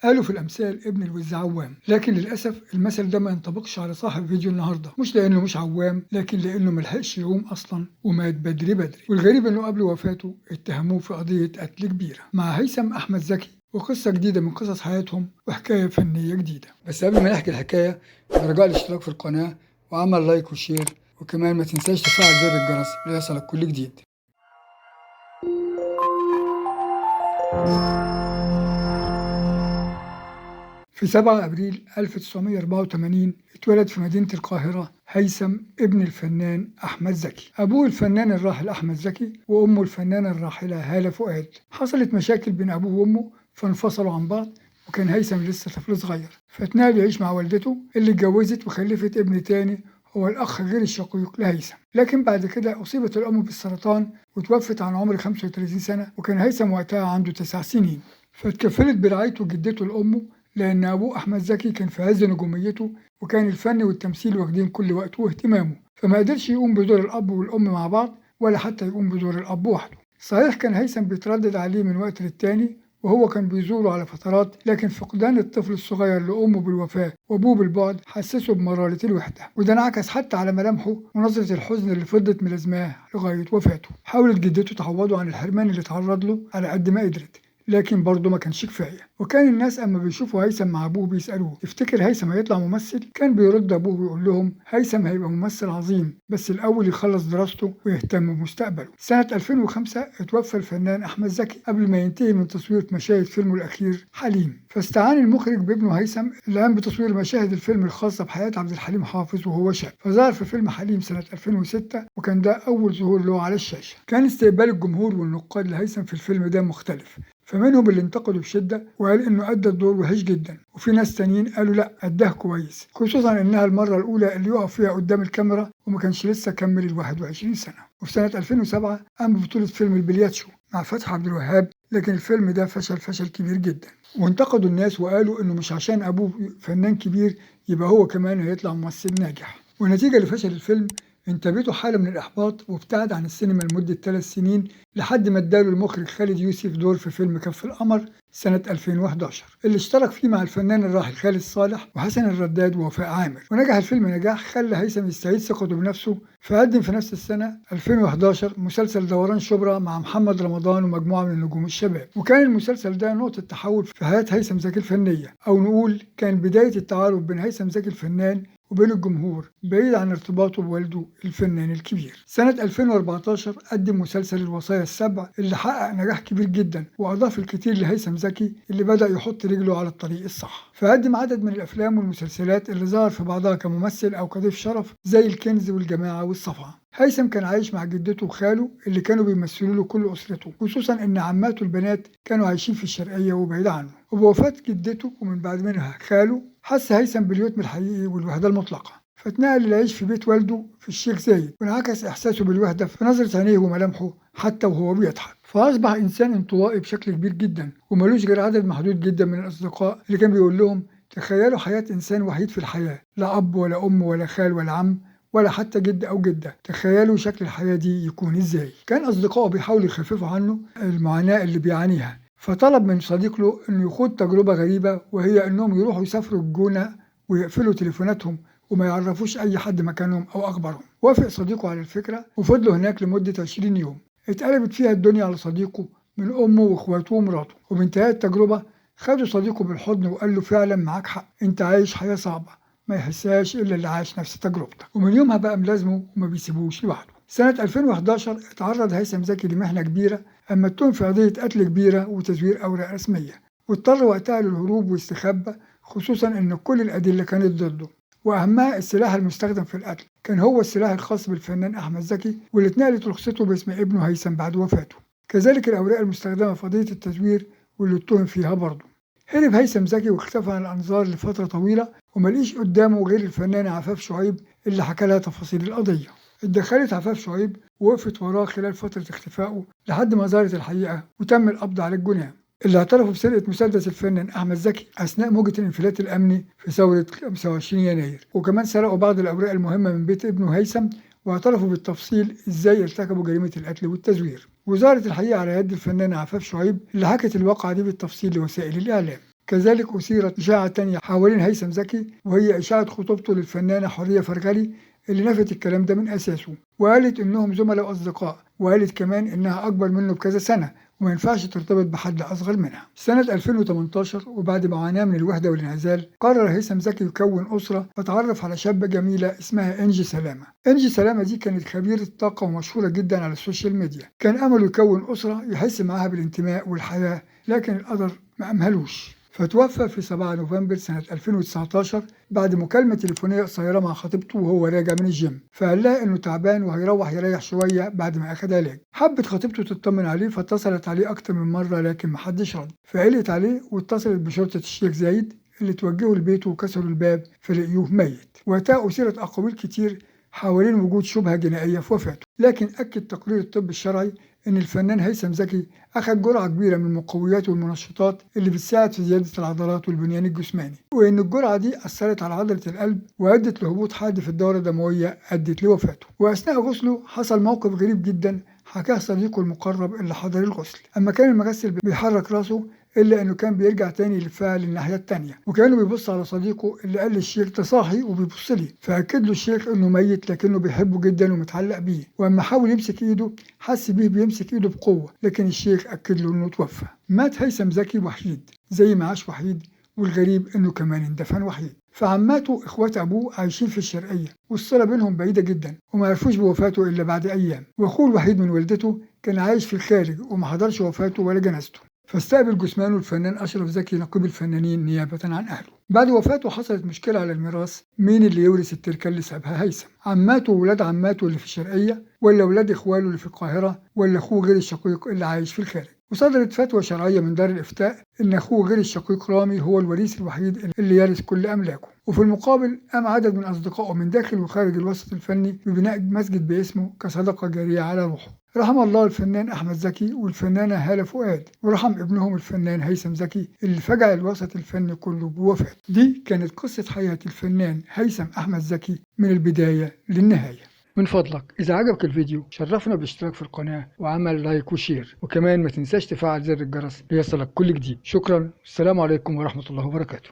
قالوا في الأمثال ابن الوز عوام، لكن للأسف المثل ده ما ينطبقش على صاحب فيديو النهارده، مش لأنه مش عوام لكن لأنه ملحقش يقوم أصلا ومات بدري بدري. والغريب إنه قبل وفاته اتهموه في قضية قتل كبيرة مع هيثم أحمد زكي، وقصة جديدة من قصص حياتهم وحكاية فنية جديدة. بس قبل ما نحكي الحكاية برجاء الاشتراك في القناة وعمل لايك وشير، وكمان ما تنساش تفعل زر الجرس ليصلك كل جديد. في 7 أبريل 1984 اتولد في مدينة القاهرة هيثم ابن الفنان أحمد زكي. أبوه الفنان الراحل أحمد زكي وأمه الفنانة الراحلة هالة فؤاد. حصلت مشاكل بين أبوه وأمه فانفصلوا عن بعض، وكان هيثم لسه طفل صغير، فاتنقل يعيش مع والدته اللي اتجوزت وخلفت ابن تاني هو الأخ غير الشقيق لهيثم. لكن بعد كده أصيبت الأم بالسرطان وتوفت عن عمر 35 سنة، وكان هيثم وقتها عنده 9 سنين. فاتكفلت برعايته جدته لأمه، لأن أبوه أحمد زكي كان في عز نجوميته، وكان الفن والتمثيل واخدين كل وقته واهتمامه، فما قدرش يقوم بدور الأب والأم مع بعض ولا حتى يقوم بدور الأب وحده. صحيح كان هيثم بيتردد عليه من وقت للتاني، وهو كان بيزوره على فترات، لكن فقدان الطفل الصغير لأمه بالوفاة وأبوه بالبعد حسسه بمرارة الوحدة، وده انعكس حتى على ملامحه ونظرة الحزن اللي فضلت ملازماه لغاية وفاته. حاولت جدته تعوضه عن الحرمان اللي اتعرض له على قد ما قدرت، لكن برضه ما كانش كفايه. وكان الناس اما بيشوفوا هيثم مع ابوه بيسالوه تفتكر هيثم هيطلع ممثل؟ كان بيرد ابوه ويقول لهم هيثم هيبقى ممثل عظيم، بس الاول يخلص دراسته ويهتم بمستقبله. سنه 2005 اتوفى الفنان احمد زكي قبل ما ينتهي من تصوير مشاهد فيلمه الاخير حليم، فاستعان المخرج بابنه هيثم اللي قام بتصوير مشاهد الفيلم الخاصه بحياه عبد الحليم حافظ وهو شاب، فظهر في فيلم حليم سنه 2006، وكان ده اول ظهور له على الشاشه. كان استقبال الجمهور والنقاد لهيثم في الفيلم ده مختلف، فمنهم اللي انتقدوا بشدة وقال إنه أدى الدور وحش جدا، وفي ناس تانيين قالوا لأ أداه كويس، خصوصا إنها المرة الأولى اللي يقف فيها قدام الكاميرا وما كانش لسه كمل ال 21 سنة. وفي سنة 2007 قام ببطولة فيلم البلياتشو مع فتحي عبد الوهاب، لكن الفيلم ده فشل كبير جدا، وانتقدوا الناس وقالوا إنه مش عشان أبوه فنان كبير يبقى هو كمان هيطلع ممثل ناجح. ونتيجة لفشل الفيلم انتابته حالة من الإحباط وابتعد عن السينما لمدة 3 سنين، لحد ما اداله المخرج خالد يوسف دور في فيلم كف القمر سنة 2011 اللي اشترك فيه مع الفنان الراحل خالد صالح وحسن الرداد ووفاء عامر. ونجح الفيلم نجاح خلى هيثم يستعيد ثقته بنفسه، فقدم في نفس السنة 2011 مسلسل دوران شبرا مع محمد رمضان ومجموعة من النجوم الشباب، وكان المسلسل ده نقطة تحول في حياة هيثم زكي الفنية، أو نقول كان بداية التعارف بين هيثم زكي الفنان وبين الجمهور بعيد عن ارتباطه بوالده الفنان الكبير. سنة 2014 قدم مسلسل الوصايا السبع اللي حقق نجاح كبير جدا وأضاف الكثير لهيثم زكي اللي بدأ يحط رجله على الطريق الصح، فقدم عدد من الأفلام والمسلسلات اللي ظهر في بعضها كممثل أو كضيف شرف زي الكنز والجماعة والصفعة. هيثم كان عايش مع جدته وخاله اللي كانوا بيمثلوا له كل أسرته، خصوصا إن عماته البنات كانوا عايشين في الشرقية وبعيد عنه. وبوفاة جدته ومن بعد منها خاله حس هيثم باليتم الحقيقي والوحدة المطلقة، فاتنقل للعيش في بيت والده في الشيخ زايد، وانعكس إحساسه بالوحدة في نظرة عينيه وملامحه حتى وهو بيضحك، فأصبح إنسان انطوائي بشكل كبير جدا وملوش غير عدد محدود جدا من الأصدقاء اللي كان بيقول لهم تخيلوا حياة إنسان وحيد في الحياة، لا أب ولا أم ولا خال ولا عم ولا حتى جد أو جدة، تخيلوا شكل الحياة دي يكون إزاي. كان أصدقائه بيحاولوا يخففوا عنه المعاناة اللي بيعانيها، فطلب من صديق له إنه يخوض تجربة غريبة، وهي إنهم يروحوا يسافروا الجونة ويقفلوا تليفوناتهم وما يعرفوش أي حد مكانهم أو أخبارهم. وافق صديقه على الفكرة وفضلوا هناك لمدة 20 يوم، اتقلبت فيها الدنيا على صديقه من أمه وإخواته ومراته. وبانتهاء التجربة خدوا صديقه بالحضن وقال له فعلا معاك حق، أنت عايش حياة صعبة ما يحسهاش إلا اللي عاش نفس تجربتك. ومن يومها بقى ملازمه وما بيسيبوش لوحده. سنة 2011 اتعرض هيثم زكي لمحنة كبيرة أما اتهم في قضية قتل كبيرة وتزوير أوراق رسمية، واضطر وقتها للهروب واستخبى، خصوصا إن كل الأدلة كانت ضده، وأهمها السلاح المستخدم في القتل كان هو السلاح الخاص بالفنان أحمد زكي واللي اتنقلت رخصته باسم ابنه هيثم بعد وفاته، كذلك الأوراق المستخدمة في قضية التزوير واللي اتهم فيها برضه. هرب هيثم زكي واختفى عن الأنظار لفترة طويلة، وملقيش قدامه غير الفنانة عفاف شعيب اللي حكى لها تفاصيل القضية. اتدخلت عفاف شعيب ووقفت وراه خلال فترة اختفائه لحد ما ظهرت الحقيقة وتم القبض على الجناه اللي اعترفوا بسرقة مسدس الفنان أحمد زكي أثناء موجة الانفلات الأمني في ثورة 25 يناير، وكمان سرقوا بعض الأوراق المهمة من بيت ابنه هيثم واعترفوا بالتفصيل إزاي ارتكبوا جريمة القتل والتزوير. وظهرت الحقيقة على يد الفنانة عفاف شعيب اللي حكت الواقعة دي بالتفصيل لوسائل الإعلام. كذلك أثيرت إشاعة تانية حوالين هيثم زكي، وهي إشاعة خطوبته للفنانة حورية فرغلي، اللي نفت الكلام ده من أساسه وقالت إنهم زملاء وأصدقاء، وقالت كمان إنها أكبر منه بكذا سنة وما ينفعش ترتبط بحد أصغر منها. سنة 2018 وبعد معاناة من الوحدة والانعزال، قرر هيثم زكي يكون أسرة وتعرف على شابة جميلة اسمها إنجي سلامة. إنجي سلامة دي كانت خبيرة طاقة ومشهورة جدا على السوشيال ميديا. كان أمله يكون أسرة يحس معاها بالانتماء والحياة، لكن القدر ما أمهلوش، فتوفى في 7 نوفمبر سنة 2019 بعد مكالمة تليفونية قصيرة مع خطيبته وهو راجع من الجيم، فقال لها إنه تعبان وهيروح يريح شوية بعد ما أخد علاج. حبت خطيبته تطمن عليه فاتصلت عليه أكتر من مرة لكن محدش رد، فقلقت عليه واتصلت بشرطة الشيخ زايد اللي توجهوا لبيته وكسروا الباب فلقيوه ميت. وقتها أثيرت أقاويل كتير حوالين وجود شبهة جنائية في وفاته، لكن أكد تقرير الطب الشرعي إن الفنان هيثم زكي أخذ جرعة كبيرة من المقويات والمنشطات اللي بتساعد في زيادة العضلات والبنيان الجسماني، وإن الجرعة دي أثرت على عضلة القلب وأدت لهبوط حاد في الدورة الدموية أدت لوفاته. وأثناء غسله حصل موقف غريب جدا حكاه صديقه المقرب اللي حضر الغسل. أما كان المغسل بيحرك راسه إلا إنه كان بيرجع تاني يلفها للناحية التانية، وكانه بيبص على صديقه اللي قال للشيخ ده صاحي وبيبص لي، فأكد له الشيخ إنه ميت لكنه بيحبه جدا ومتعلق بيه. وأما حاول يمسك إيده حس بيه بيمسك إيده بقوة، لكن الشيخ أكد له إنه توفى. مات هيثم زكي وحيد زي ما عاش وحيد، والغريب إنه كمان اندفن وحيد. فعماته إخوات أبوه عايشين في الشرقية والصلة بينهم بعيدة جدا وما عرفوش بوفاته إلا بعد أيام، وأخوه الوحيد من والدته كان عايش في الخارج وما حضرش وفاته ولا جنازته. فاستقبل جثمانه الفنان أشرف زكي نقيب الفنانين نيابة عن أهله. بعد وفاته حصلت مشكلة على الميراث، مين اللي يورث التركة اللي سابها هيثم؟ عماته وولاد عماته اللي في الشرقية، ولا ولاد إخواله اللي في القاهرة، ولا أخوه غير الشقيق اللي عايش في الخارج؟ وصدرت فتوى شرعية من دار الإفتاء إن أخوه غير الشقيق رامي هو الوريث الوحيد اللي يرث كل أملاكه. وفي المقابل قام عدد من أصدقائه من داخل وخارج الوسط الفني ببناء مسجد باسمه كصدقة جارية على روحه. رحم الله الفنان أحمد زكي والفنانة هالة فؤاد، ورحم ابنهم الفنان هيثم زكي اللي فجع الوسط الفني كله بوفاته. دي كانت قصة حياة الفنان هيثم أحمد زكي من البداية للنهاية. من فضلك إذا عجبك الفيديو شرفنا بالاشتراك في القناة وعمل لايك وشير، وكمان ما تنساش تفعل زر الجرس ليصلك كل جديد. شكرا، السلام عليكم ورحمة الله وبركاته.